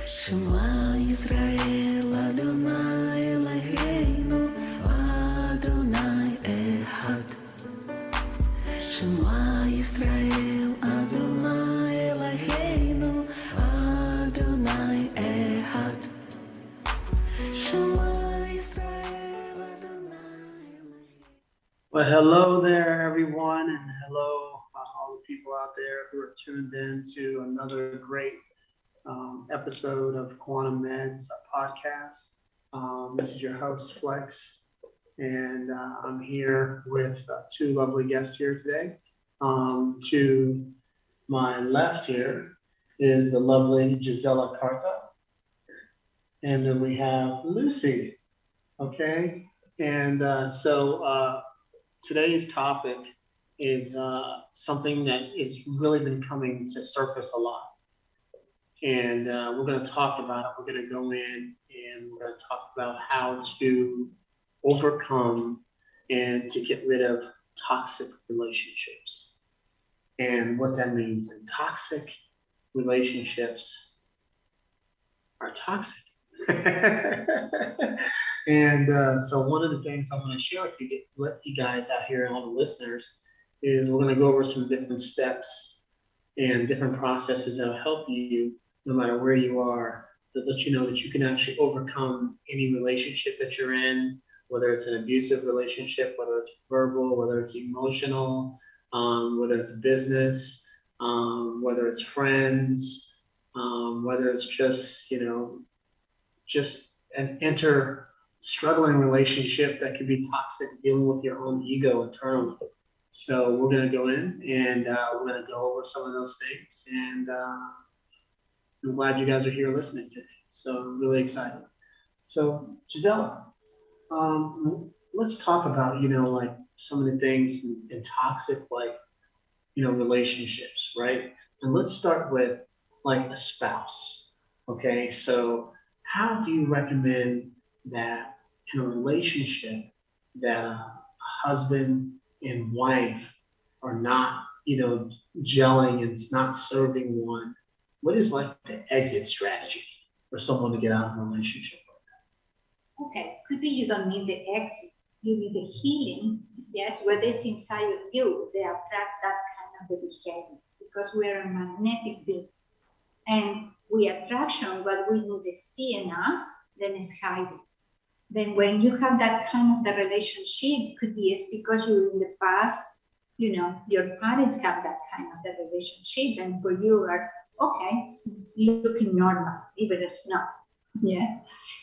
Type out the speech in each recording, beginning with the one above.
Shema Yisrael Adonai Eloheinu Adonai Echad. Shema Yisrael Adonai Eloheinu Adonai Echad. Shema Yisrael Adonai Eloheinu. Well, hello there, everyone, and hello all the people out there who are tuned in to another great episode of Quantum Meds podcast. This is your host, Flex, and I'm here with two lovely guests here today. To my left here is the lovely Gisela Carta, and then we have Lucy, okay? And so today's topic is something that has really been coming to surface a lot. And we're going to talk about it. We're going to go in and we're going to talk about how to overcome and to get rid of toxic relationships and what that means. And toxic relationships are toxic. And so one of the things I want to share with you, let you guys out here and all the listeners, is we're going to go over some different steps and different processes that will help you no matter where you are, to let you know that you can actually overcome any relationship that you're in, whether it's an abusive relationship, whether it's verbal, whether it's emotional, whether it's business, whether it's friends, whether it's just, just an struggling relationship that could be toxic, dealing with your own ego internally. So we're going to go in and we're going to go over some of those things. And I'm glad you guys are here listening today. So I'm really excited. So Gisela, let's talk about, like some of the things in toxic, relationships, right? And let's start with like a spouse. Okay. So how do you recommend that in a relationship that a husband and wife are not, gelling and it's not serving one? What is like the exit strategy for someone to get out of a relationship like Okay, could be you don't need the exit, you need the healing. Yes, whether it's inside of you, they attract that kind of a behavior because we are magnetic beings. And we attraction what we need to see in us, then it's hiding. Then when you have that kind of the relationship, could be it's because you in the past, your parents have that kind of the relationship, and for you are okay, it's looking normal, even if it's not. Yes.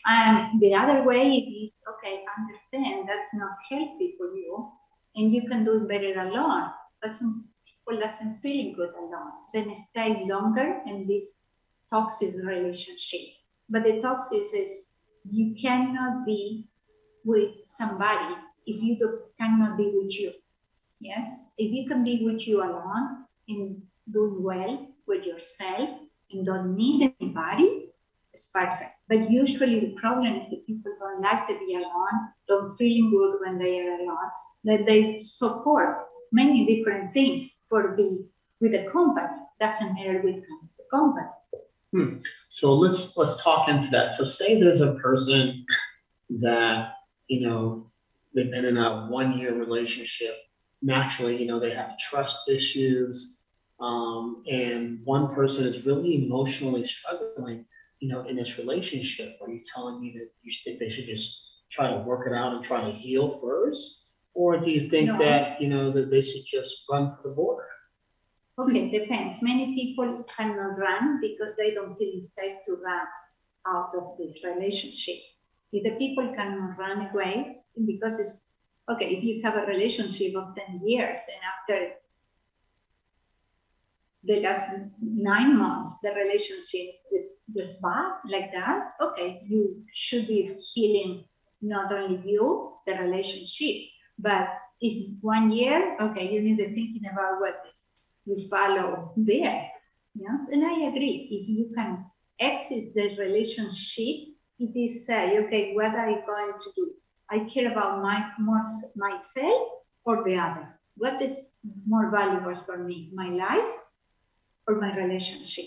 And the other way it is, okay, understand that's not healthy for you, and you can do it better alone. But some people doesn't feel good alone. Then stay longer in this toxic relationship. But the toxic is you cannot be with somebody if you cannot be with you. Yes, if you can be with you alone and doing well with yourself and don't need anybody, it's perfect. But usually the problem is that people don't like to be alone, don't feel good when they are alone, that they support many different things for being with a company. Doesn't matter with the company. So let's talk into that. So say there's a person that, they've been in a 1-year relationship. Naturally, they have trust issues. And one person is really emotionally struggling, in this relationship. Are you telling me that you think they should just try to work it out and try to heal first? Or do you think that, that they should just run for the border? Okay, depends. Many people cannot run because they don't feel safe to run out of this relationship. If the people cannot run away, because it's, okay, if you have a relationship of 10 years and after the last 9 months, the relationship was bad like that, okay, you should be healing not only you, the relationship, but if 1 year, okay, you need to thinking about what is you follow there. Yes, and I agree. If you can exit the relationship, it is say, okay, what are you going to do? I care about myself or the other. What is more valuable for me, my life or my relationship?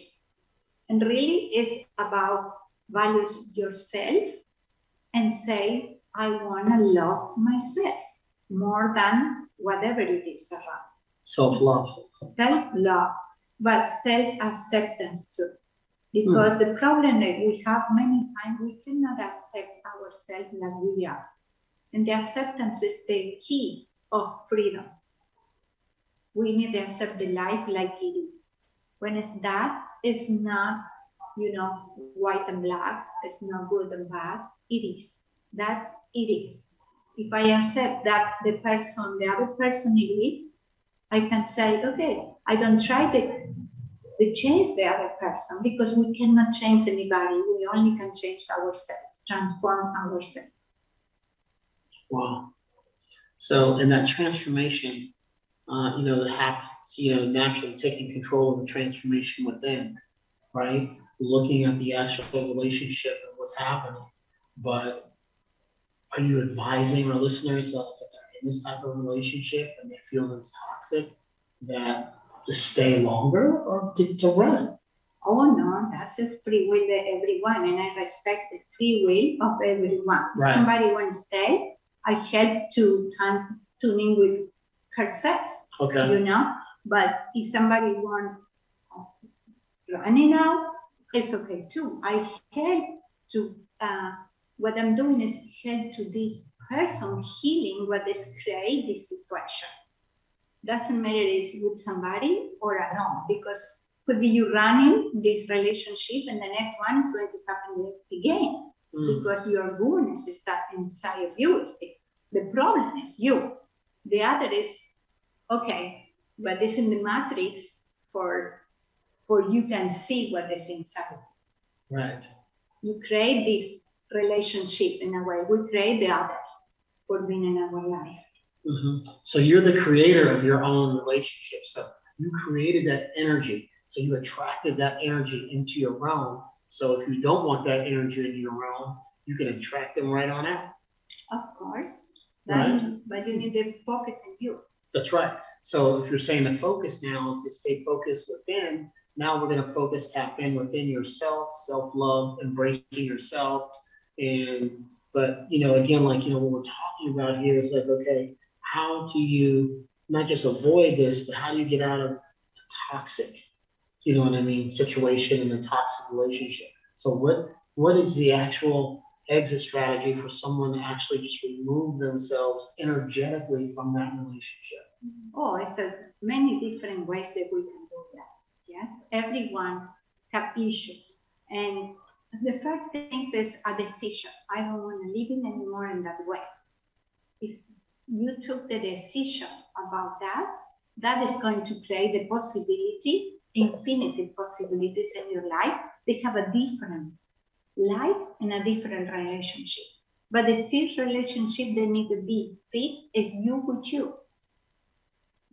And really it's about values yourself and say, I want to love myself more than whatever it is around. Self-love. Self-love, but self-acceptance too. Because the problem that we have many times, we cannot accept ourselves like we are. And the acceptance is the key of freedom. We need to accept the life like it is. When it's that, it's not, white and black, it's not good and bad. It is. That it is. If I accept that the other person it is, I can say, okay, I don't try to change the other person because we cannot change anybody. We only can change ourselves, transform ourselves. Wow. So in that transformation, that happens, naturally taking control of the transformation within, right? Looking at the actual relationship and what's happening. But are you advising our listeners that they're in this type of relationship and they feel it's toxic, that to stay longer or to run? Oh no, that's a free will of everyone, and I respect the free will of everyone. If Right. somebody wants to stay, I help to tune in with herself. Okay. But if somebody wants running out, it's okay too. I help to, what I'm doing is help to this person healing what is create this situation. Doesn't matter if it's with somebody or alone, because could be you running this relationship and the next one is going to happen again because your woundness is stuck inside of you. The problem is you. The other is, okay, but this in the matrix for you can see what is inside. Right. You create this relationship in a way. We create the others for being in our life. Mm-hmm. So you're the creator of your own relationship. So you created that energy. So you attracted that energy into your realm. So if you don't want that energy in your realm, you can attract them right on out. Of course. Right. But you need to focus on you. That's right. So if you're saying the focus now is to stay focused within, now we're going to tap in within yourself, self-love, embracing yourself. But again, like, what we're talking about here is like, okay, how do you not just avoid this, but how do you get out of a toxic, situation and a toxic relationship? So what is the actual exit strategy for someone to actually just remove themselves energetically from that relationship? Oh, it's many different ways that we can do that. Yes, everyone have issues. And the first thing is a decision. I don't want to live in anymore in that way. If you took the decision about that, that is going to create the possibility, infinite possibilities in your life. They have a different life and a different relationship. But the first relationship they need to be fixed is you with you.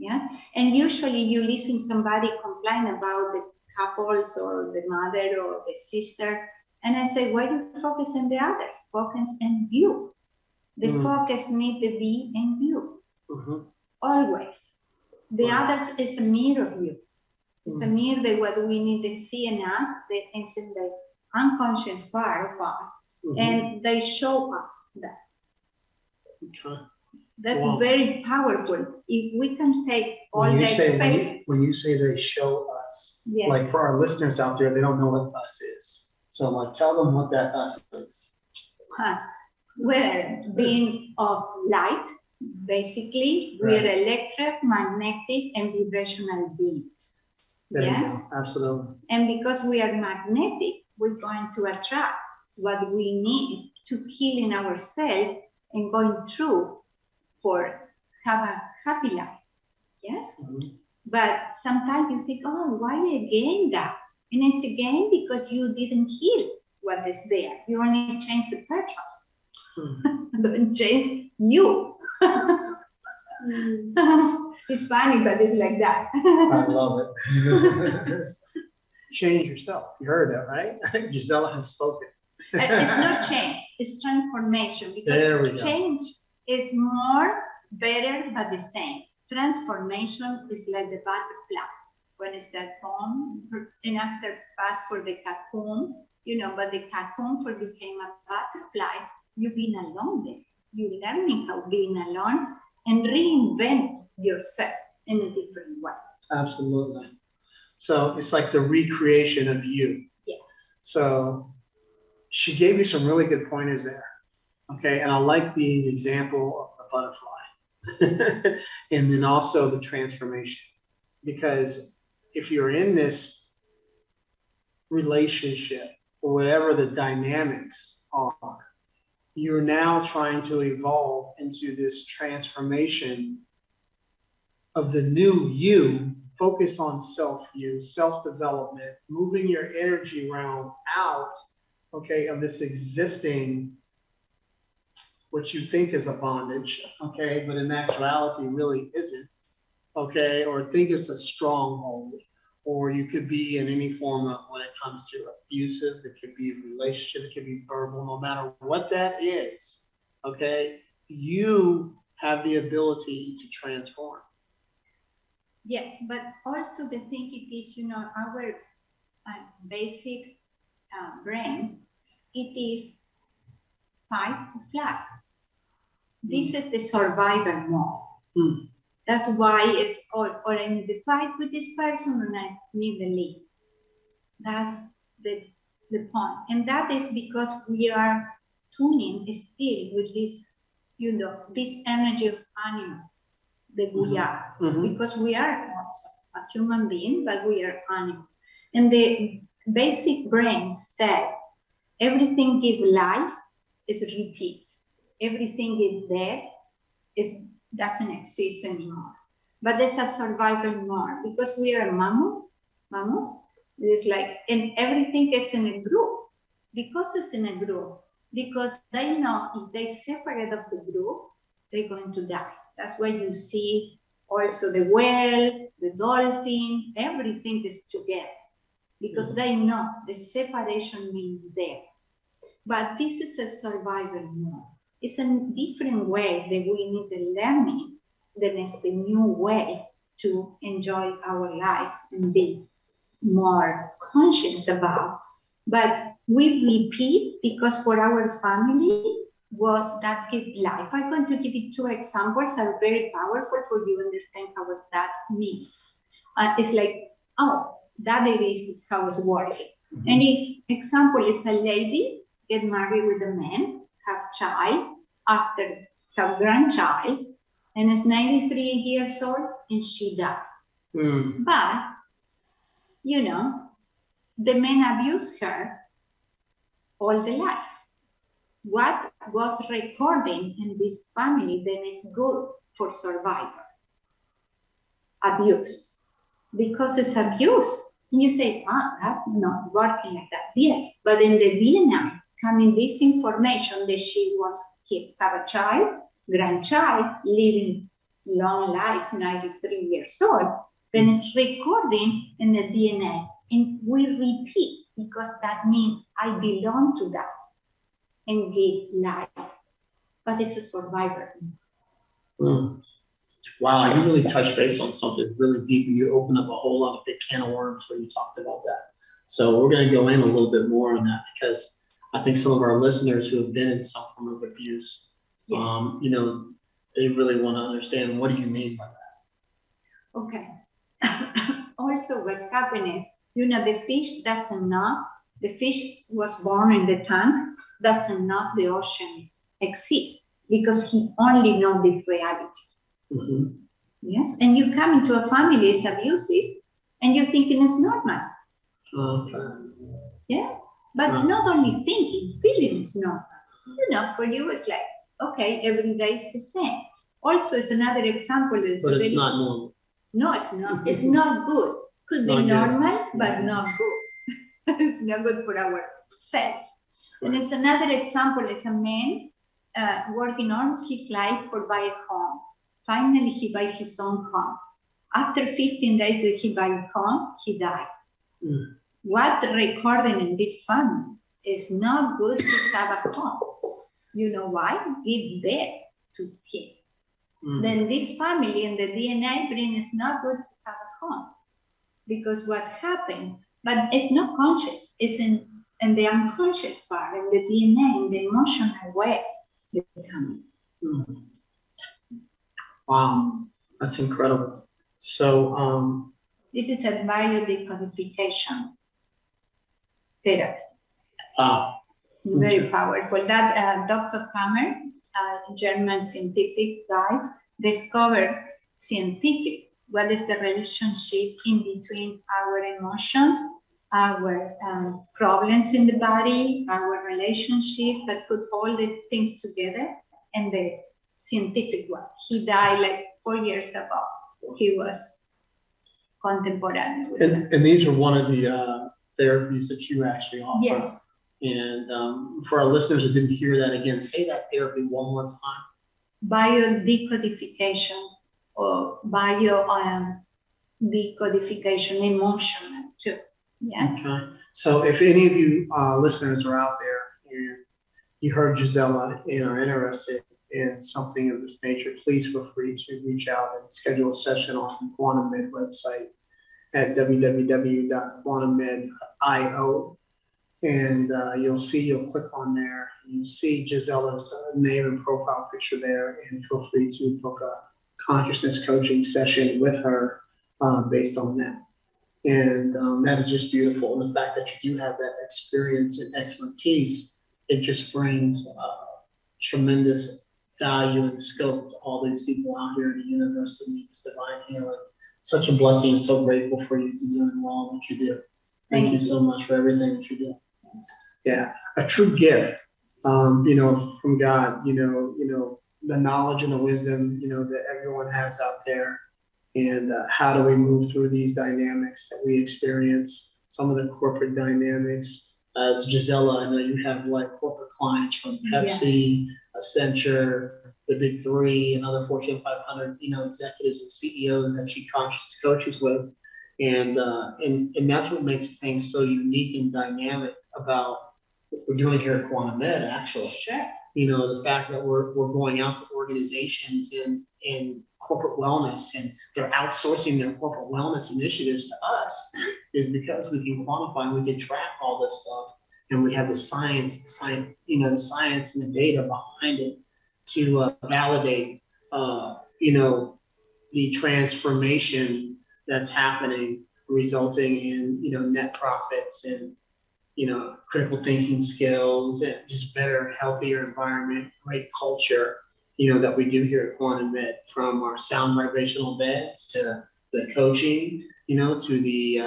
Yeah, and usually you listen somebody complain about the couples or the mother or the sister, and I say, why you focus on the others? Focus on you. The focus need to be in you. Always. The others is a mirror of you. It's a mirror that what we need to see in us, that is in the unconscious part of us, and they show us that. Okay. That's very powerful. If we can take all the experience. When you say they show us, like for our listeners out there, they don't know what us is. So like tell them what that us is. We're being of light. Basically, we're electromagnetic and vibrational beings. Yes, absolutely. And because we are magnetic, we're going to attract what we need to heal in ourselves and going through for have a happy life. Yes? But sometimes you think, oh, why again that? And it's again because you didn't heal what is there. You only changed the person. Don't change you. It's funny, but it's like that. I love it. Change yourself. You heard that, right? Gisela has spoken. It's not change, it's transformation. Because change is more, better, but the same. Transformation is like the butterfly. when it's at home, and after pass for the cocoon, but the cocoon for became a butterfly, you've been alone there. You're learning how being alone and reinvent yourself in a different way. Absolutely. So it's like the recreation of you. Yes. So she gave you some really good pointers there. Okay. And I like the example of the butterfly and then also the transformation. Because if you're in this relationship or whatever the dynamics are, you're now trying to evolve into this transformation of the new you, focus on self-you, self-development, moving your energy around out, okay, of this existing, what you think is a bondage, okay, but in actuality really isn't, okay, or think it's a stronghold, or you could be in any form of, when it comes to abusive, it could be a relationship, it could be verbal, no matter what that is, okay, you have the ability to transform. Yes, but also the thing it is, our basic brain, it is fight or flight. This is the survival mode. That's why it's, or I need to fight with this person and I need to leave. That's the point. And that is because we are tuning still with this, this energy of animals that we are. Because we are also a human being, but we are animals. And the basic brain said, everything give life is repeat. Everything is dead doesn't exist anymore. But there's a survival mode because we are mammals. It's like, and everything is in a group. Because it's in a group, because they know if they separate of the group, they're going to die. That's why you see also the whales, the dolphin, everything is together. Because they know the separation means death. But this is a survival mode. It's a different way that we need to learn then it's the new way to enjoy our life and be more conscious about. But we repeat because for our family was that give life. I'm going to give you 2 examples that are very powerful for you to understand how that means. It's like, that it is how it's working. And his example is a lady get married with a man, have child, after have grandchild, and is 93 years old, and she died. But, the man abused her all the life. What was recording in this family then is good for survivor? Abuse. Because it's abuse. And you say, that's not working like that. Yes, but in the DNA, coming this information that she have a child, grandchild, living long life, 93 years old, then it's recording in the DNA. And we repeat because that means I belong to that and give life. But it's a survivor. Wow, you really touched base on something really deep. You opened up a whole lot of big can of worms when you talked about that. So we're going to go in a little bit more on that because I think some of our listeners who have been in some form of abuse, they really want to understand, what do you mean by that? Okay. Also, what happened is, the fish doesn't know, the fish was born in the tank, doesn't know the oceans exist because he only knows the reality. Yes, and you come into a family is abusive, and you're thinking it's normal. Yeah, but not only thinking, feeling is normal. For you it's like, okay, every day is the same. Also, it's another example. But it's not normal. No, it's not. It's not good. Could be normal, but not good. It's not good for our self. And it's another example. It's a man working on his life for buy a home. Finally, he buy his own home. After 15 days that he buy a home, he died. What recording in this family is not good to have a home. You know why? Give death to him. Then this family and the DNA brain is not good to have a home. because what happened, but it's not conscious, it's in the unconscious part, in the DNA, in the emotional way. Wow, that's incredible. So, This is a biodecodification therapy. It's very powerful. That Dr. Hammer, a German scientific guy, discovered scientific what is the relationship in between our emotions, our problems in the body, our relationship, that put all the things together, and the scientific one. He died like 4 years ago. He was contemporary with that. and these are one of the therapies that you actually offer. Yes. And for our listeners that didn't hear that, again, say that therapy one more time. Biodecodification or decodification, emotional too. Yes. Okay. So if any of you listeners are out there and you heard Gisela and are interested in something of this nature, please feel free to reach out and schedule a session on the Quantum Med website at www.quantummed.io. And you'll click on there, you'll see Gisela's name and profile picture there, and feel free to book a consciousness coaching session with her based on that. And that is just beautiful. And the fact that you do have that experience and expertise, it just brings tremendous value and scope to all these people out here in the universe that needs divine healing. Such a blessing, and so grateful for you for doing all that you do. Thank you so much for everything that you do. Yeah, a true gift, from God, the knowledge and the wisdom, that everyone has out there. And how do we move through these dynamics that we experience, some of the corporate dynamics. As Gisela, I know you have like corporate clients from Pepsi, Accenture, the big three, and other Fortune 500, executives and CEOs that she coaches with. And that's what makes things so unique and dynamic about what we're doing here at Quantum Med, actually. Sure. The fact that we're going out to organizations in corporate wellness, and they're outsourcing their corporate wellness initiatives to us, is because we can quantify, we can track all this stuff, and we have the science, and the data behind it to validate, the transformation that's happening, resulting in, net profits and, critical thinking skills and just better, healthier environment, great culture, that we do here at Quantum Med, from our sound vibrational beds to the coaching, to the,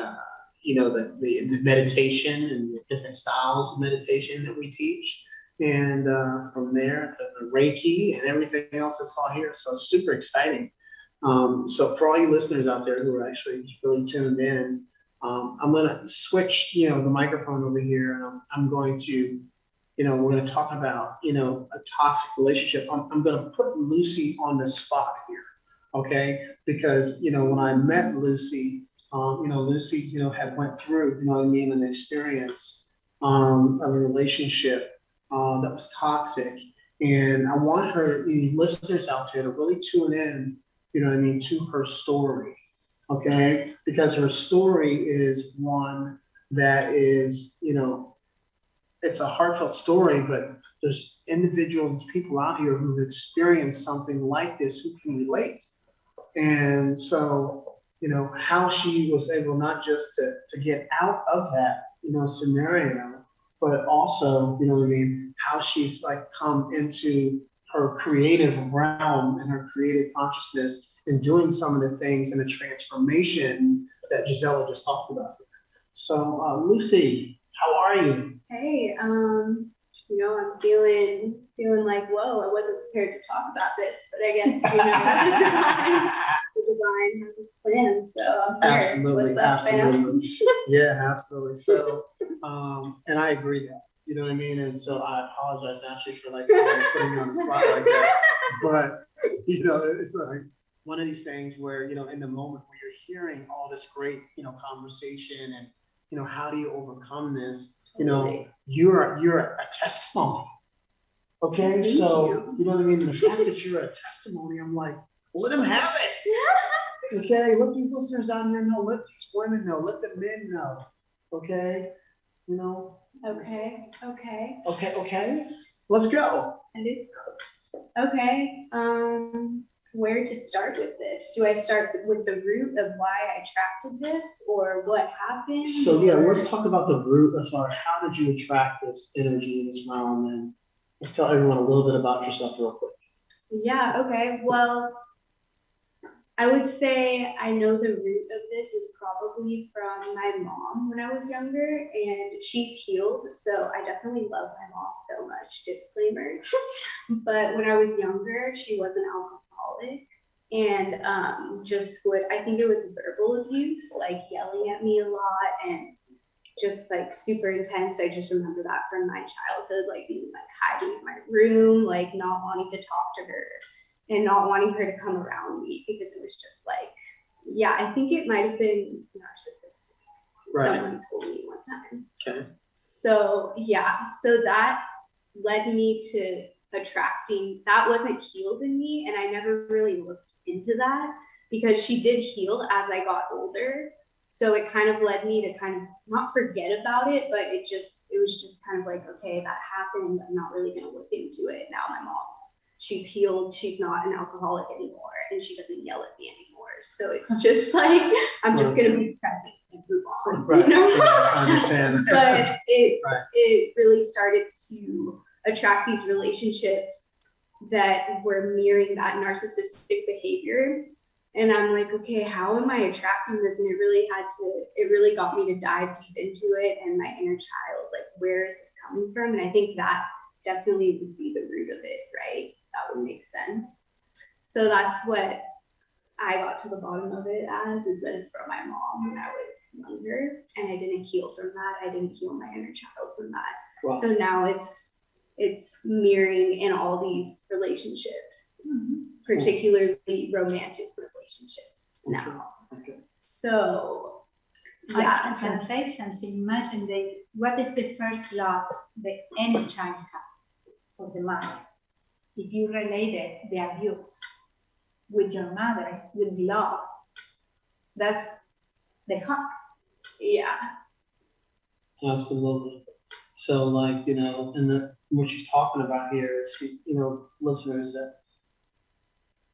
the meditation and the different styles of meditation that we teach. And from there to the Reiki and everything else that's all here. So it's super exciting. So for all you listeners out there who are actually really tuned in, I'm going to switch, the microphone over here, and I'm going to, we're going to talk about, a toxic relationship. I'm going to put Lucy on the spot here, okay? Because, when I met Lucy, Lucy, had went through, an experience of a relationship that was toxic. And I want her, listeners out there, to really tune in, to her story. Okay, because her story is one that is, it's a heartfelt story, but there's individuals, people out here who've experienced something like this who can relate. And so, how she was able not just to get out of that, scenario, but also, how she's like come into her creative realm and her creative consciousness and doing some of the things and the transformation that Gisela just talked about. So Lucy, how are you? Hey, I'm feeling like, whoa, I wasn't prepared to talk about this, but I guess, the divine has its plan, so I'm here. Absolutely, What's up, absolutely. Yeah, absolutely. So, and I agree that. You know what I mean? And so I apologize actually for like putting you on the spot like that. But, it's like one of these things where, in the moment where you're hearing all this great, conversation and, how do you overcome this? You're a testimony. Okay. So, you know what I mean? The fact that you're a testimony, I'm like, let them have it. Okay, let these listeners down here know, let these women know, let the men know. Okay, you know. Okay. Okay. Let's go. And it's okay. Where to start with this? Do I start with the root of why I attracted this, or what happened? So yeah, let's talk about the root as far as how did you attract this energy in this realm, and let's tell everyone a little bit about yourself real quick. Yeah, okay. Well, I would say I know the root of this is probably from my mom when I was younger, and she's healed, so I definitely love my mom so much, disclaimer. But when I was younger, she was an alcoholic, and just would, I think it was verbal abuse, like yelling at me a lot and just like super intense. I just remember that from my childhood, like being like hiding in my room, like not wanting to talk to her and not wanting her to come around me because it was just like, yeah, I think it might have been narcissistic. Right. Someone told me one time. Okay. So yeah, so that led me to attracting, that wasn't healed in me, and I never really looked into that because she did heal as I got older. So it kind of led me to kind of not forget about it, but it was just kind of like, okay, that happened. I'm not really gonna look into it. Now my mom's, she's healed, she's not an alcoholic anymore, and she doesn't yell at me anymore. So it's just like, I'm just gonna be present and move on. Right. You know? I understand. But it really started to attract these relationships that were mirroring that narcissistic behavior. And I'm like, okay, how am I attracting this? And it really got me to dive deep into it, and my inner child, like, where is this coming from? And I think that definitely would be the root of it, right? That would make sense. So that's what I got to the bottom of it as, is that it's from my mom when I was younger, and I didn't heal from that. I didn't heal my inner child from that. Wow. So now it's mirroring in all these relationships, particularly romantic relationships now. Okay. So yeah, I can say something. Imagine what is the first love that any child has for the mother? If you related the abuse with your mother with love, that's the hug. yeah. Absolutely. So, like, you know, and what she's talking about here is, you know, listeners, that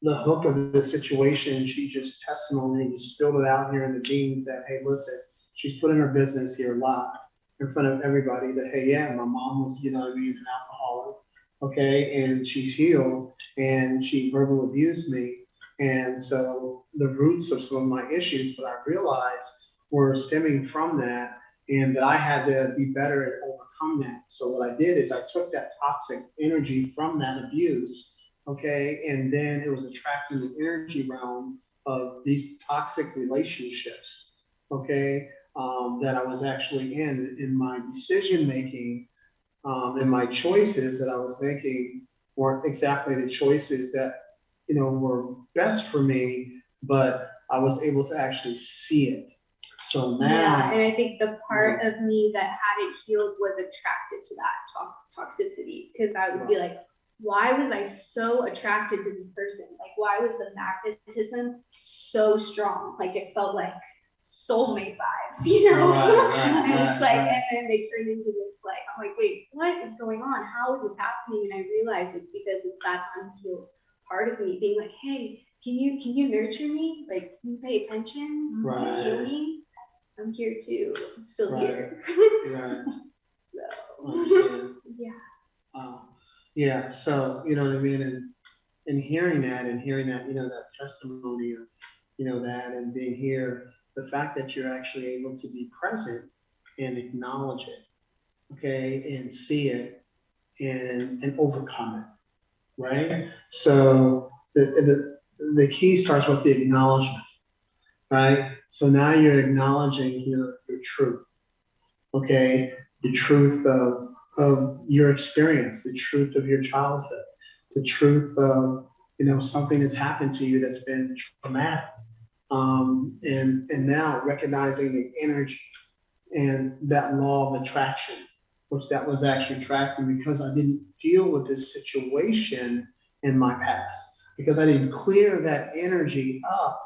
the hook of the situation, she just testimony and just spilled it out here in the beans that, hey, listen, she's putting her business here live in front of everybody that, hey, yeah, my mom was, you know, an alcoholic, okay, and she's healed, and she verbal abused me. And so the roots of some of my issues, what I realized, were stemming from that, and that I had to be better at overcome that. So what I did is I took that toxic energy from that abuse, okay, and then it was attracting the energy realm of these toxic relationships, okay, that I was actually in my decision making, and my choices that I was making weren't exactly the choices that, you know, were best for me, but I was able to actually see it. So now, Yeah, and I think the part of me that hadn't healed was attracted to that toxicity, because I would be like, why was I so attracted to this person? Like, why was the magnetism so strong? Like, it felt like soulmate vibes, you know? And it's like, and then they turn into this, like, I'm like, wait, what is going on? How is this happening? And I realized it's because it's that unhealed part of me being like, hey, can you nurture me? Like, can you pay attention? Right. Heal me? I'm here too. I'm still here. Right. So, yeah. Yeah, so, you know what I mean, and hearing that, you know, that testimony of, you know, that, and being here, the fact that you're actually able to be present and acknowledge it, okay, and see it and overcome it, right? So the key starts with the acknowledgement, right? So now you're acknowledging, you know, your truth, okay, the truth of your experience, the truth of your childhood, the truth of, you know, something that's happened to you that's been traumatic, and now recognizing the energy and that law of attraction, which that was actually attracting because I didn't deal with this situation in my past, because I didn't clear that energy up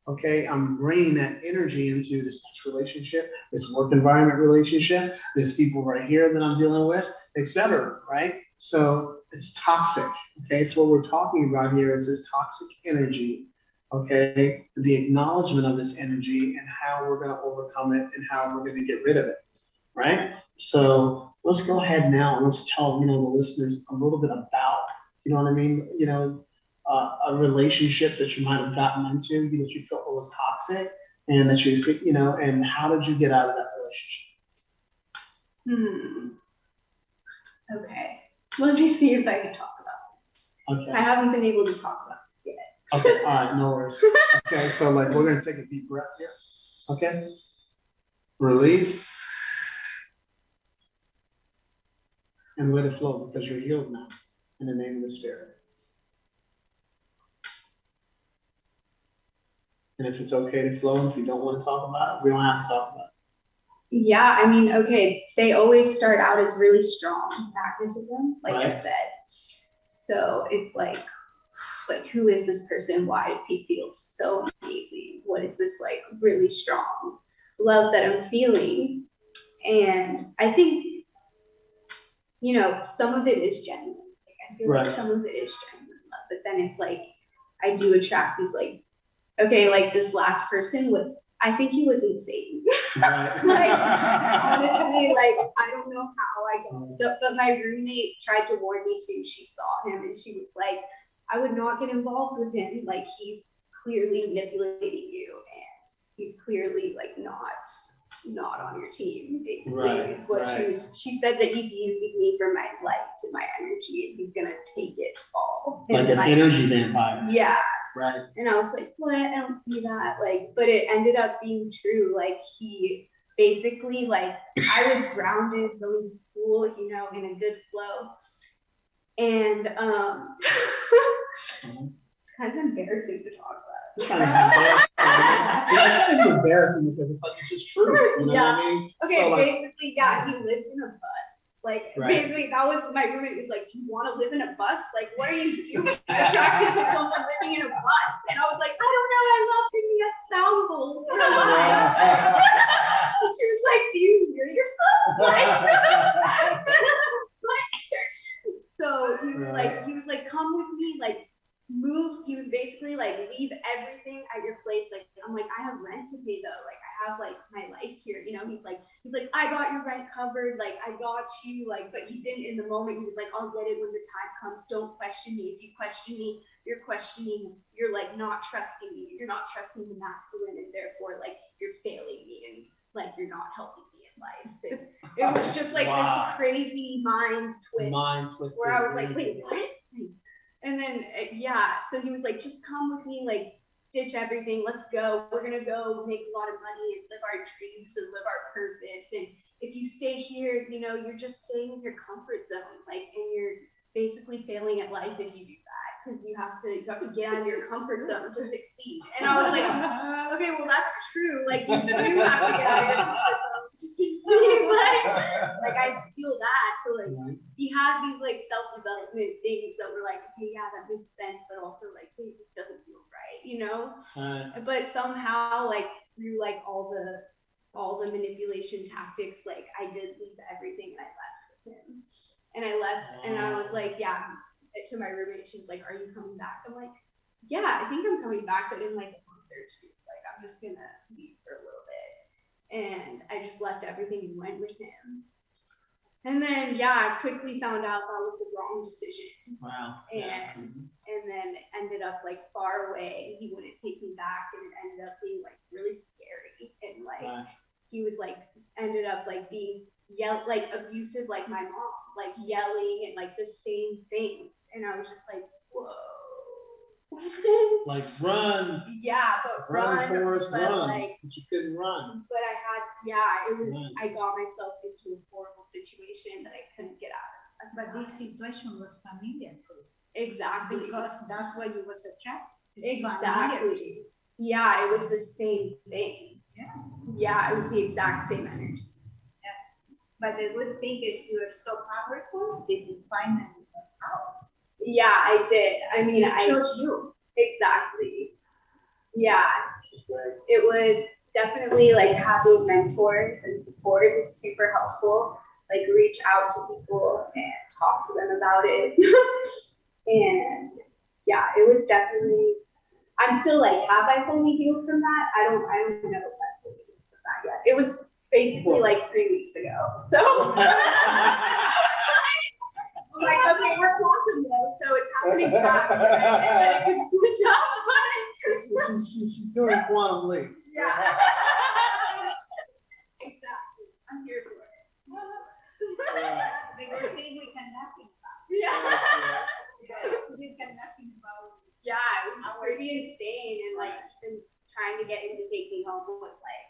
Okay, I'm bringing that energy into this next relationship, this work environment relationship, this people right here that I'm dealing with, etc. Right? So it's toxic. Okay, so what we're talking about here is this toxic energy. Okay, the acknowledgement of this energy and how we're going to overcome it and how we're going to get rid of it. Right? So let's go ahead now and let's tell the listeners a little bit about, what I mean, a relationship that you might have gotten into, that you felt was toxic, and that and how did you get out of that relationship? Okay. Let me see if I can talk about this. Okay. I haven't been able to talk about this yet. Okay. All right. No worries. Okay. So we're going to take a deep breath here. Okay. Release. And let it flow because you're healed now in the name of the Spirit. And if it's okay to flow, if you don't want to talk about it, we don't have to talk about it. Yeah, I mean, okay, they always start out as really strong magnetism, like I said. So it's like, who is this person? Why does he feel so amazing? What is this like really strong love that I'm feeling? And I think, some of it is genuine. Like I feel like some of it is genuine love, but then it's like, I do attract these like, okay, like this last person I think he was insane. Like, honestly, like, I don't know how I got so, but my roommate tried to warn me too. She saw him and she was like, I would not get involved with him. Like, he's clearly manipulating you and he's clearly like not on your team, basically. Is what she said, that he's using me for my light and my energy and he's gonna take it all. Like an energy vampire. Yeah. Right. And I was like, what? I don't see that. Like, but it ended up being true. Like, he basically, like, I was grounded, going to school, in a good flow. And it's kind of embarrassing to talk about. It's kind of embarrassing. It's kind of embarrassing because it's like, it's just true. You know what I mean? Okay, so, basically, yeah, he lived in a bus. Like, basically, that was, my roommate was like, do you want to live in a bus? Like, what are you doing attracted to someone living in a bus? And I was like, I don't know, I love thinking of sound bowls for a life. And she was like, do you hear yourself? So he was like, come with me, like, move. He was basically like, leave everything at your place. Like, I'm like, I have rent to pay though. Like, I have like my life here. He's like, I got your rent covered. Like, I got you. Like, but he didn't in the moment. He was like, I'll get it when the time comes. Don't question me. If you question me, you're like not trusting me. You're not trusting the masculine, and therefore like you're failing me and like you're not helping me in life. It was just like this crazy mind twist where I was like, wait, what? And then, so he was like, just come with me, like, ditch everything, let's go. We're going to go make a lot of money and live our dreams and live our purpose. And if you stay here, you're just staying in your comfort zone, like, and you're basically failing at life if you do that, because you have to get out of your comfort zone to succeed. And I was like, okay, well, that's true. Like, you do have to get out of your comfort zone to succeed. Like I feel that. So, like, he had these, like, self-development things that were like, okay, yeah, that makes sense, but also, like, wait, this doesn't feel right, But somehow, like, through, like, all the manipulation tactics, like, I did leave everything and I left with him. And I left, and I was like, to my roommate, she was like, are you coming back? I'm like, yeah, I think I'm coming back, but in like a month or two. Like, I'm just gonna leave for a little bit. And I just left everything and went with him. And then, I quickly found out that was the wrong decision. Wow. And then ended up like far away. He wouldn't take me back, and it ended up being like really scary. And like he was like ended up like being like abusive, like my mom, like yelling and like the same things. And I was just like, whoa. Like, run. Yeah, but run, Forrest, but run. like, but you couldn't run. But I had, it was, I got myself into a horrible situation that I couldn't get out of. But this situation was familiar for you. Exactly. Because that's why you was attracted. Exactly. Yeah, it was the same thing. Yes. Yeah, it was the exact same energy. Yes. But the good thing is you are so powerful that you find out. Yeah, I did. I mean, I chose you. Exactly. Yeah. Right. It was definitely like having mentors and support is super helpful. Like reach out to people and talk to them about it. And yeah, it was definitely, I'm still like, have I fully healed from that? I don't know if I fully healed from that yet. It was basically like 3 weeks ago. So I'm like, okay, we're quantum though, so it's happening fast. And then it can switch up. She's doing quantum leaps. Yeah. Exactly. I'm here for it. The good thing we can nothing about. Yeah. You can nothing about. Yeah, it was pretty insane, and like even trying to get him to take me home was like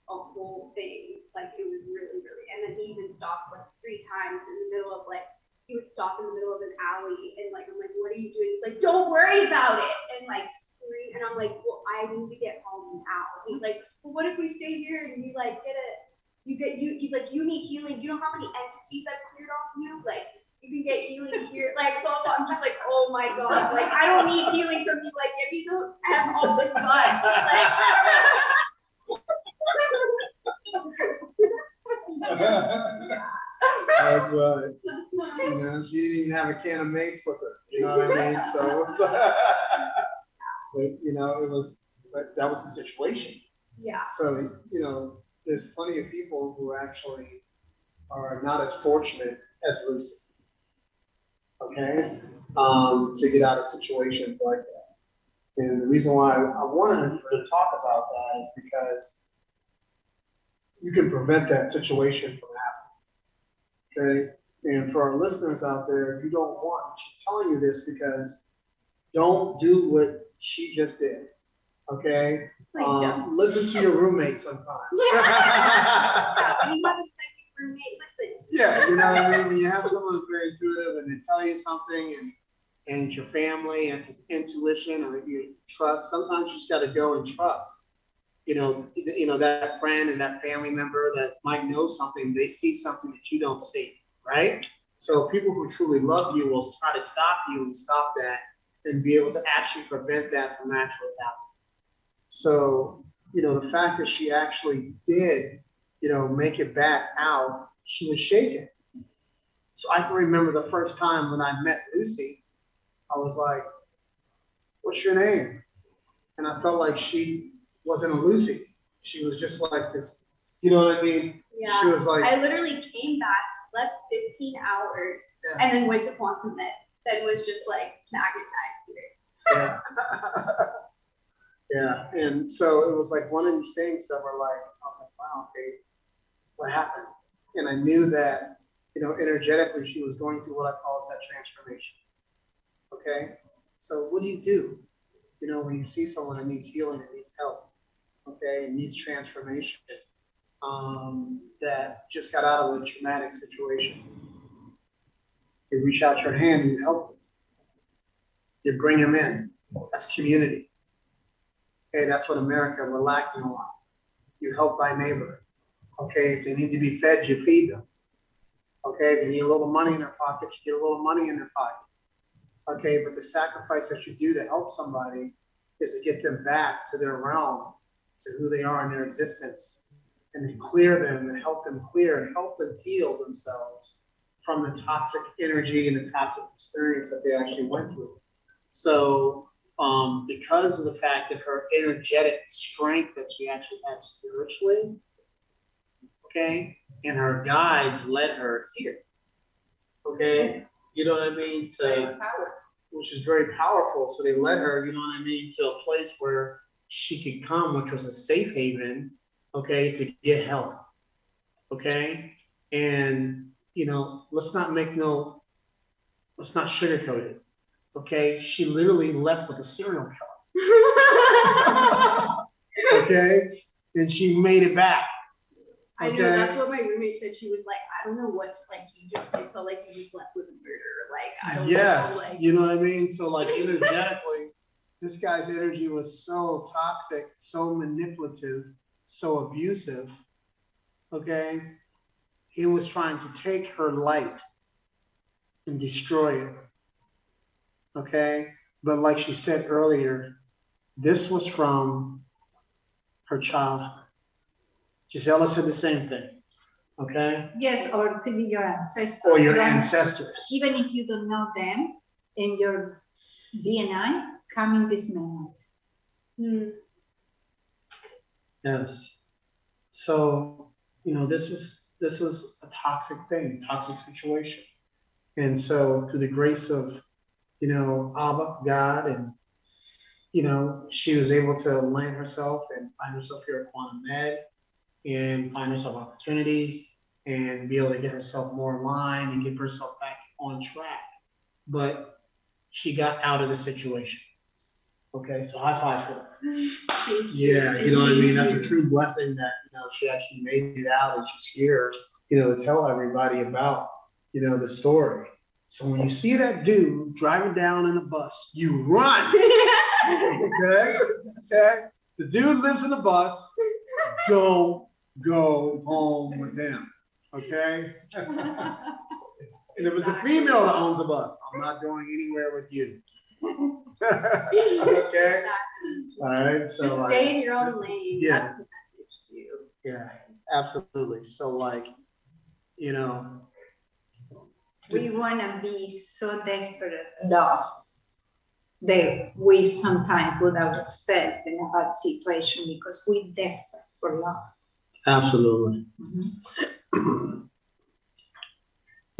a whole thing. Like it was really, and then he even stopped like 3 times in the middle of like, he would stop in the middle of an alley and like I'm like, what are you doing? He's like, don't worry about it, and like scream, and I'm like, well, I need to get home now. He's like, well, what if we stay here and you like he's like, you need healing. You know how many entities I've cleared off you? Like you can get healing here. Like blah, blah. I'm just like, oh my god, like I don't need healing from you. Like give me the F all this much. Like That's right. You know, she didn't even have a can of mace with her. You know what I mean? So, but you know, that was the situation. yeah. So, you know, there's plenty of people who actually are not as fortunate as Lucy. Okay, to get out of situations like that. And the reason why I wanted her to talk about that is because you can prevent that situation from happening. Okay, and for our listeners out there, if you don't want, she's telling you this because don't do what she just did. Okay, Please don't. listen to your roommate sometimes. Yeah, when you have a second roommate, listen. Yeah, you know what I mean? When you have someone who's very intuitive and they tell you something and it's your family and it's intuition or you trust, sometimes you just got to go and trust. You know, that friend and that family member that might know something, they see something that you don't see, right? So people who truly love you will try to stop you and stop that and be able to actually prevent that from actually happening. So, you know, the fact that she actually did, you know, make it back out, she was shaken. So I can remember the first time when I met Lucy, I was like, what's your name? And I felt like she wasn't a Lucy. She was just like this, you know what I mean? Yeah. She was like, I literally came back, slept 15 hours, yeah. and then went to Quantum Med. Then was just like magnetized here. Yeah. Yeah. And so it was like one of these things that were like, I was like, wow, okay, what happened? And I knew that, you know, energetically she was going through what I call that transformation. Okay. So what do? You know, when you see someone that needs healing, that needs help, okay, and needs transformation, that just got out of a traumatic situation. You reach out your hand and you help them. You bring them in. That's community. Okay, that's what America, we're lacking a lot. You help thy neighbor. Okay, if they need to be fed, you feed them. Okay, if they need a little money in their pocket, you get a little money in their pocket. Okay, but the sacrifice that you do to help somebody is to get them back to their realm, to who they are in their existence, and then clear them and help them clear and help them heal themselves from the toxic energy and the toxic experience that they actually went through. So because of the fact of her energetic strength that she actually had spiritually, okay, and her guides led her here, okay, you know what I mean, which is very powerful. So they led her, you know what I mean, to a place where she could come, which was a safe haven, okay, to get help, okay, and you know, let's not sugarcoat it. Okay, she literally left with a serial killer. Okay, and she made it back. I know, that's what my roommate said. She was like, I don't know what's like, it felt like you just left with a murder. Like, I don't know. Like, you know what I mean? So like energetically, this guy's energy was so toxic, so manipulative, so abusive. Okay, he was trying to take her light and destroy it. Okay, but like she said earlier, this was from her childhood. Gisela said the same thing. Okay? Yes, or could be your ancestors. Or your ancestors. Even if you don't know them, in your DNA, coming these memories. Yes. So, this was a toxic thing, toxic situation. And so through the grace of, Abba, God, and, she was able to land herself and find herself here at Quantum Med and find herself opportunities and be able to get herself more in line and get herself back on track. But she got out of the situation. Okay, so high five for her. Yeah, you know what I mean? That's a true blessing that, she actually made it out and she's here, to tell everybody about, the story. So when you see that dude driving down in a bus, you run. Okay? Okay? The dude lives in the bus. Don't go home with him. Okay? And if it's a female that owns a bus, I'm not going anywhere with you. Okay? All right. So just stay in your own lane. Yeah. That's the message to you. Yeah, absolutely. So We want to be so desperate love that we sometimes put ourselves in a bad situation because we're desperate for love. absolutely. Mm-hmm.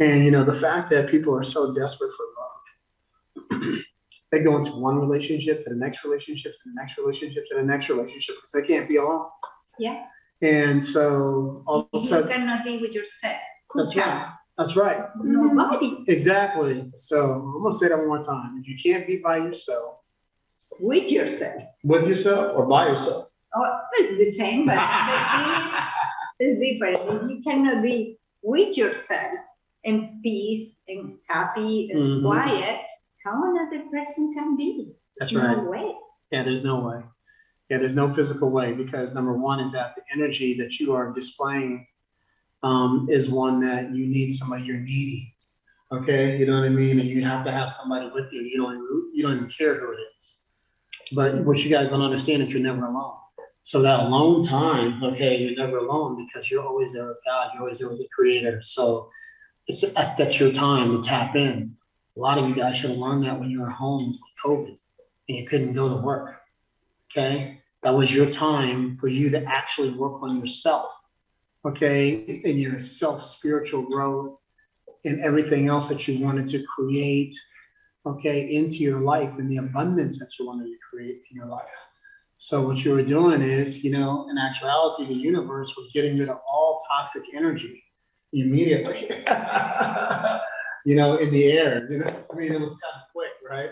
And the fact that people are so desperate for love, they go into one relationship to the next relationship to the next relationship to the next relationship because they can't be alone. Yes. And so all of a sudden, you cannot be with yourself. that's right. That's right. Nobody. Exactly. So I'm gonna say that one more time. If you can't be by yourself, With yourself. with yourself or by yourself. Oh, it's the same, but it's different. If you cannot be with yourself in peace and happy and quiet, how another person can be? That's There's right. no way. Yeah, there's no way. Yeah, there's no physical way because number one is that the energy that you are displaying is one that you need somebody, you're needy. Okay, you know what I mean? And you have to have somebody with you. You don't even care who it is. But what you guys don't understand is you're never alone. So that alone time, okay, you're never alone because you're always there with God. You're always there with the Creator. So that's your time to tap in. A lot of you guys should have learned that when you were home with COVID and you couldn't go to work. Okay, that was your time for you to actually work on yourself. Okay, in your spiritual growth and everything else that you wanted to create. Okay, into your life and the abundance that you wanted to create in your life. So what you were doing is, in actuality, the universe was getting rid of all toxic energy immediately. In the air. I mean, it was kind of quick, right?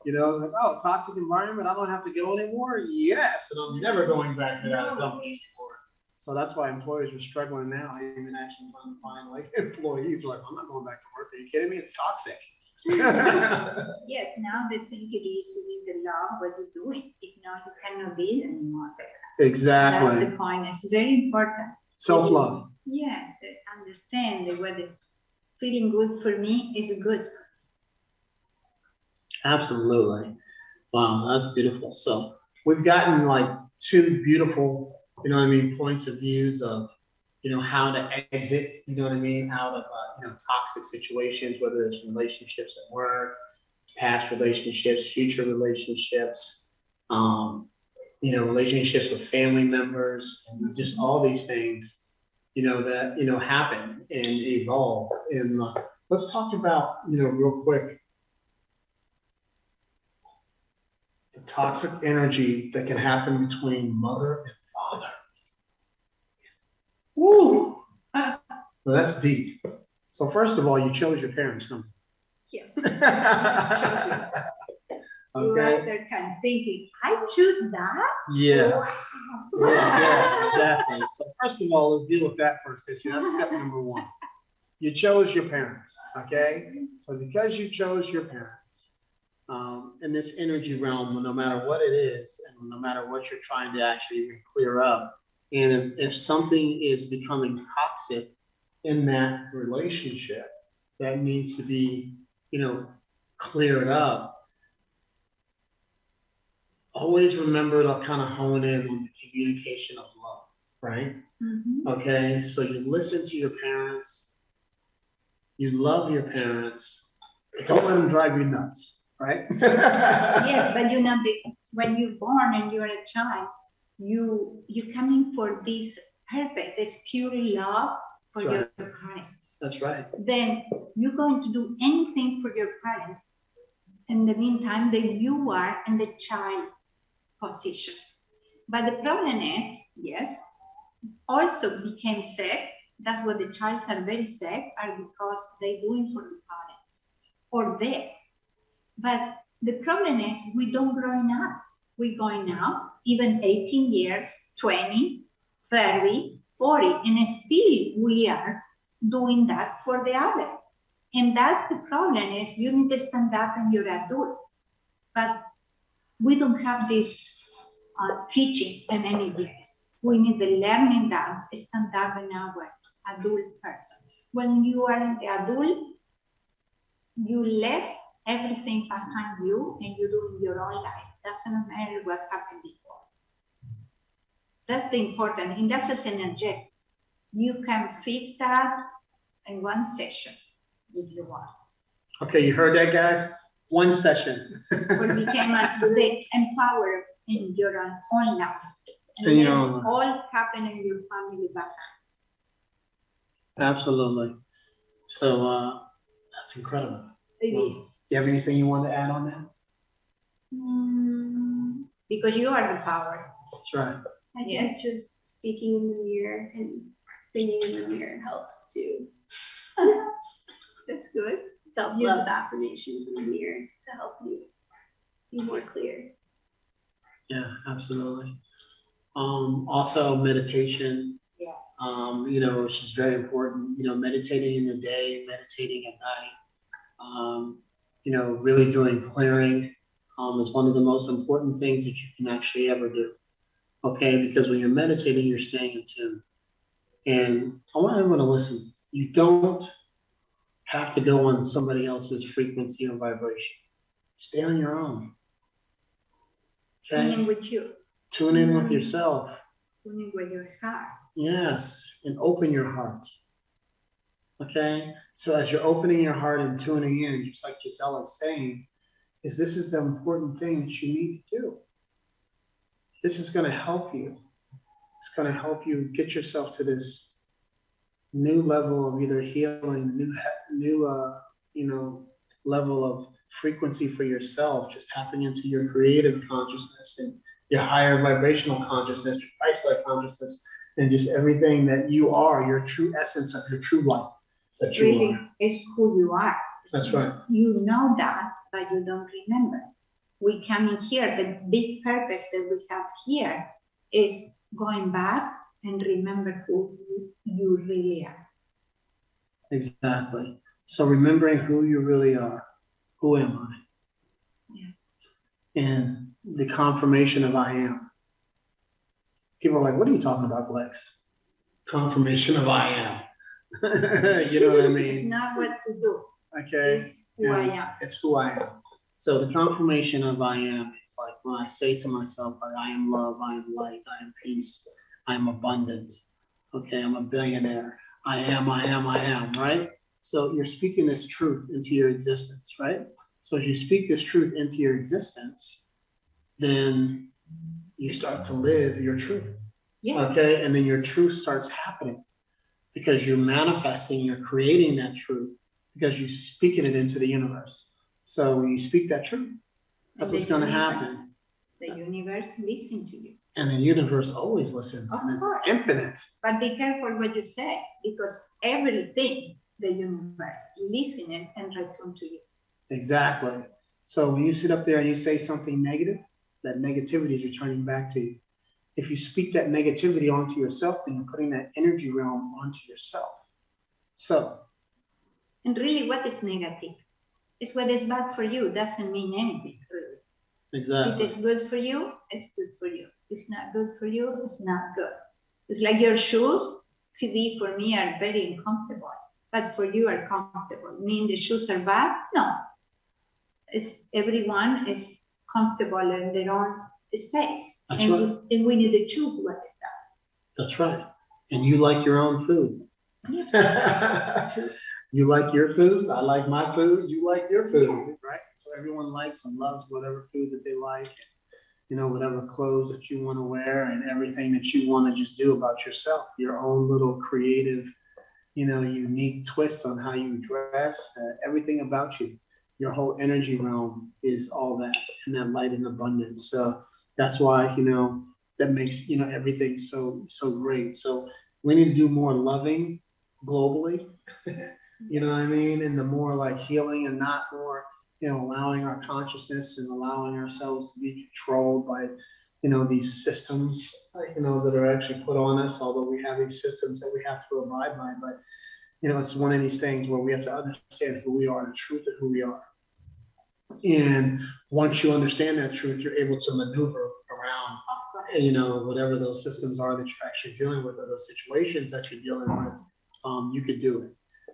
Like, oh, toxic environment, I don't have to go anymore. Yes, and I'm never going back to that company anymore. So that's why employers are struggling now, even actually trying to find like employees who are like, I'm not going back to work. Are you kidding me? It's toxic. Yes, now they think it is to be the love what you do. If not, you cannot be anymore there. Exactly. That's the point. It's very important. Self-love. Yes, they understand that what is feeling good for me is good. Absolutely. Wow, that's beautiful. So we've gotten like two beautiful, points of views of, how to exit, out of, toxic situations, whether it's relationships at work, past relationships, future relationships, relationships with family members, and just all these things, that, happen and evolve. And let's talk about, real quick, the toxic energy that can happen between mother and father. Woo! Well, that's deep. So first of all, you chose your parents, huh? Yes. Okay. You out there kind of thinking, I choose that? Yeah. Wow. Yeah, exactly. So first of all, let's deal with that first issue. That's step number one. You chose your parents, okay? So because you chose your parents, in this energy realm, no matter what it is, and no matter what you're trying to actually even clear up, and if something is becoming toxic in that relationship that needs to be, cleared up, always remember to kind of hone in on the communication of love, right? Okay, so you listen to your parents, you love your parents, but don't let them drive you nuts, right? Yes, but you know, when you're born and you're a child, you coming for this perfect, this pure love for That's your right. parents. That's right. Then you're going to do anything for your parents. In the meantime, that you are in the child position. But the problem is, yes, also became sick. That's what the child are very sick, are because they doing for the parents or dead. But the problem is we don't growing up. We going out even 18 years, 20, 30, 40, and still we are doing that for the other. And that's the problem is you need to stand up and you're adult. But we don't have this teaching in any place. We need to learning that, stand up in our adult person. When you are in the adult, you left everything behind you and you do your own life. Doesn't matter what happened before. That's the important, and that's as energetic. You can fix that in one session if you want. Okay, you heard that, guys? One session. Or became a empowered in your own life. And In then your own life. all happen in your family background. Absolutely. So that's incredible. It Well, is. Do you have anything you want to add on that? Because you are the power. That's right. I think Yes. just speaking in the mirror and singing in the mirror helps too. That's good. Self-love affirmations in the mirror to help you be more clear. Yeah, absolutely. Also meditation, Yes. which is very important, meditating in the day, meditating at night, really doing clearing is one of the most important things that you can actually ever do. Okay, because when you're meditating, you're staying in tune. And I want everyone to listen. You don't have to go on somebody else's frequency or vibration. Stay on your own. Okay? Tuning with you. Tune in with yourself. Tuning with your heart. Yes, and open your heart. Okay? So as you're opening your heart and tuning in, just like Giselle is saying, this is the important thing that you need to do. This is going to help you. It's going to help you get yourself to this new level of either healing, new level of frequency for yourself, just tapping into your creative consciousness and your higher vibrational consciousness, your Christ-like consciousness, and just everything that you are, your true essence of your true life that you Really, are. it's who you are. That's right. You know that, but you don't remember. We come in here, the big purpose that we have here is going back and remember who you really are. Exactly. So remembering who you really are. Who am I? Yeah. And the confirmation of I am. People are like, what are you talking about, Lex? Confirmation of I am. You know what I mean? It's not what to do. Okay. It's who I am. It's who I am. So the confirmation of I am is like when I say to myself, I am love, I am light, I am peace, I am abundant. Okay, I'm a billionaire. I am, right? So you're speaking this truth into your existence, right? So as you speak this truth into your existence, then you start to live your truth. Yes. Okay, and then your truth starts happening because you're manifesting, you're creating that truth because you're speaking it into the universe. So when you speak that truth, that's what's going to happen. The universe listens to you. And the universe always listens, Of and course. it's infinite. But be careful what you say, because everything the universe listening and return to you. Exactly. So when you sit up there and you say something negative, that negativity is returning back to you. If you speak that negativity onto yourself, then you're putting that energy realm onto yourself. So. And really, what is negative? It's what is bad for you. Doesn't mean anything, really. Exactly. If it's good for you, it's good for you. It's not good for you, it's not good. It's like your shoes, could be for me are very uncomfortable, but for you are comfortable. Mean the shoes are bad? No. It's everyone is comfortable in their own space. That's and right. we need to choose what is that. That's right. And you like your own food. Yes. You like your food. I like my food. You like your food, right? So everyone likes and loves whatever food that they like. Whatever clothes that you want to wear and everything that you want to just do about yourself, your own little creative, unique twist on how you dress, everything about you, your whole energy realm is all that and that light and abundance. So that's why, that makes, everything so great. So we need to do more loving globally, you know what I mean? And the more like healing and not more, allowing our consciousness and allowing ourselves to be controlled by, these systems, that are actually put on us, although we have these systems that we have to abide by. But, it's one of these things where we have to understand who we are, the truth of who we are. And once you understand that truth, you're able to maneuver around, whatever those systems are that you're actually dealing with, or those situations that you're dealing with, you could do it.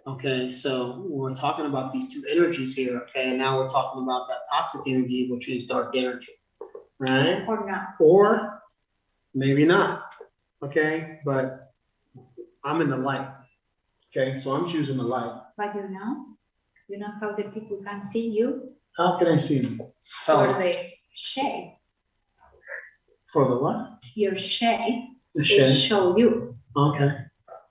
Okay, so we're talking about these two energies here, okay, and now we're talking about that toxic energy, which is dark energy, right? Or not. Or maybe not, okay, but I'm in the light, okay, so I'm choosing the light. But you know how the people can see you? How can I see you? For the shade. For the what? Your shade The will shade. show you. Okay.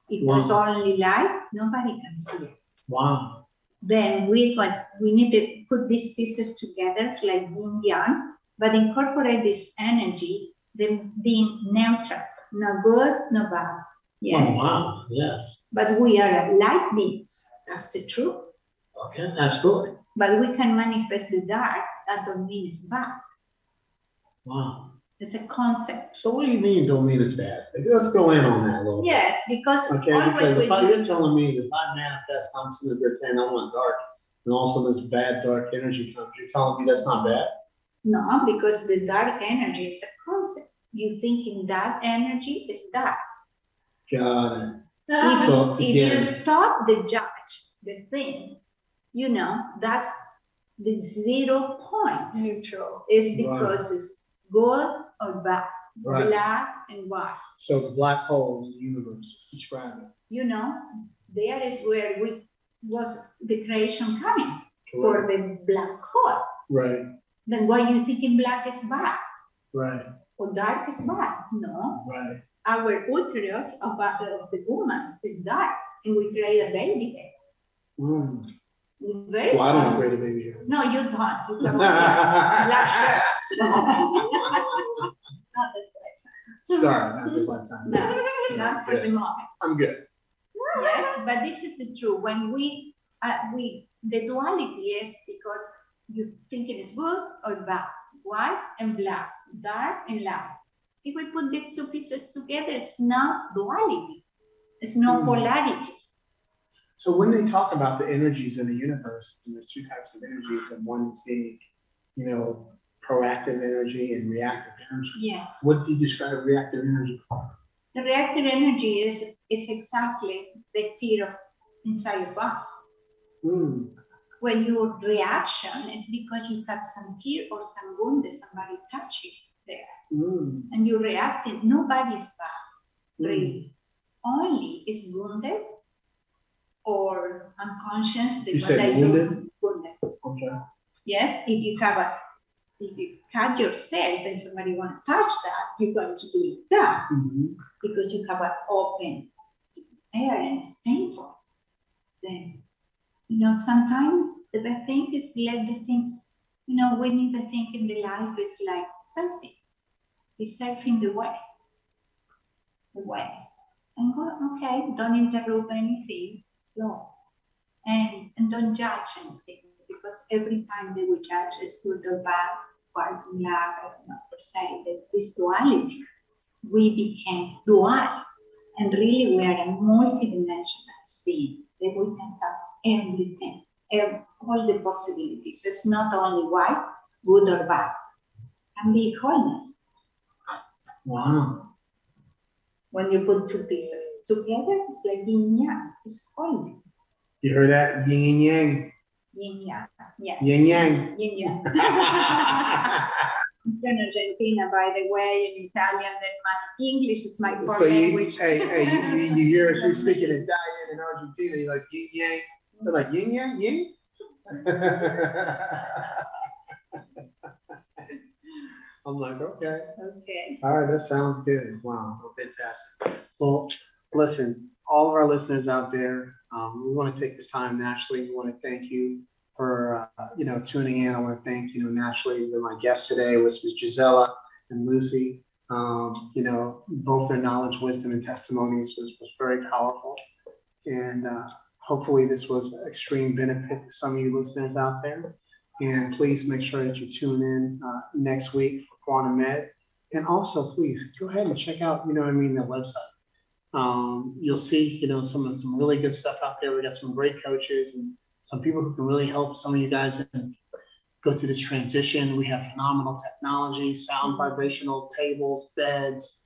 If Wow. there's only light, nobody can see us. Wow. Then we need to put these pieces together, it's like yin yang, but incorporate this energy, them being neutral, no good, no bad. Yes. Oh, wow. Yes. But we are light beings. That's the truth. Okay. Absolutely. But we can manifest the dark. That don't mean it's bad. Wow. It's a concept. So what do you mean don't mean it's bad? Let's go in on that a little bit. Yes, because Okay, always because if when you're telling me that if I manifest something that they're saying I want dark, and also this bad dark energy comes, you're telling me that's not bad? No, because the dark energy is a concept. You thinking that energy is dark. Got it. If you again, stop the judge, the things, that's the 0 point. Neutral. Is because it's good or bad, Right. black and white. So the black hole in the universe, describe it. There is where was the creation coming for the black hole. Right. Then why you thinking black is bad Right. or dark is bad? No. Right. Our uterus of the woman is dark, and we create a baby there. Mm. It's very Well, I don't create a baby here. No, you don't. You have a black shirt. Not this lifetime. Sorry, not this lifetime. No, not for the moment. I'm good. Yes, but this is the truth. When the duality is because you think it is good or bad, white and black, dark and light. If we put these two pieces together, it's not duality. It's no polarity. So when they talk about the energies in the universe, and there's two types of energies, and one is being, proactive energy and reactive energy. Yes. What do you describe reactive energy for? The reactive energy is exactly the fear inside your box. Mm. When your reaction is because you have some fear or some wound that somebody touched you there. Mm. And you reacted, nobody is bad, really. Only is wounded or unconscious. You said wounded? Wounded. Okay. Yes, if you cut yourself and somebody want to touch that, you're going to do that because you have an open air and it's painful. Then, sometimes the best thing is let the things, we need to think in the life is like surfing. It's surfing the way. And go, okay, don't interrupt anything, no. And don't judge anything, because every time they will judge is good or bad, white and black, I don't know per se, that this duality, we became dual. And really we are a multidimensional being, that we can have everything, all the possibilities. It's not only white, good or bad, and be wholeness. Wow. When you put two pieces together, it's like yin yang, it's wholeness. You heard that? Yin and yang. Yin yang, yes. Yin yang. Yin yang. I'm from Argentina, by the way, in Italian, and my English is my So foreign language. you hear her speaking Italian in Argentina, you're like, yin yang. They're like, yin yang, yin? I'm like, okay. Okay. All right, that sounds good. Wow, well, fantastic. Well, listen, all of our listeners out there, we want to take this time naturally. We want to thank you for tuning in. I want to thank naturally my guests today, which is Gisela and Lucy. Both their knowledge, wisdom, and testimonies was very powerful, and hopefully this was extreme benefit to some of you listeners out there. And please make sure that you tune in next week for Quantum Med. And also, please go ahead and check out, the website. You'll see, some really good stuff out there. We got some great coaches and some people who can really help some of you guys go through this transition. We have phenomenal technology, sound vibrational tables, beds,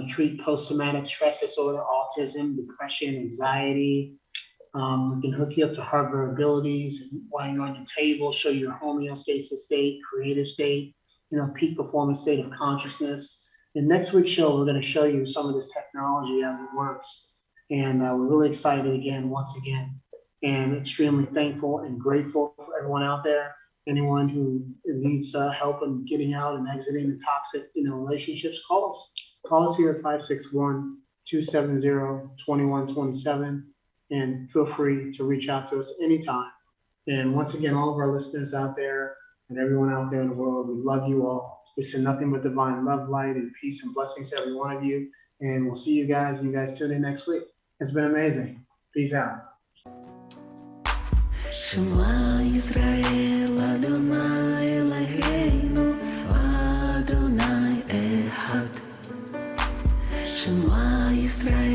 treat post-traumatic stress disorder, autism, depression, anxiety. We can hook you up to hardware abilities while you're on your table, show you your homeostasis state, creative state, peak performance state of consciousness. In next week's show, we're going to show you some of this technology as it works. And we're really excited once again, and extremely thankful and grateful for everyone out there. Anyone who needs help in getting out and exiting the toxic, relationships, call us. Call us here at 561-270-2127. And feel free to reach out to us anytime. And once again, all of our listeners out there and everyone out there in the world, we love you all. We send nothing but divine love, light, and peace and blessings to every one of you. And we'll see you guys when you guys tune in next week. It's been amazing. Peace out. Shema Yisrael Adonai Eloheinu Adonai Echad. Shema Yisrael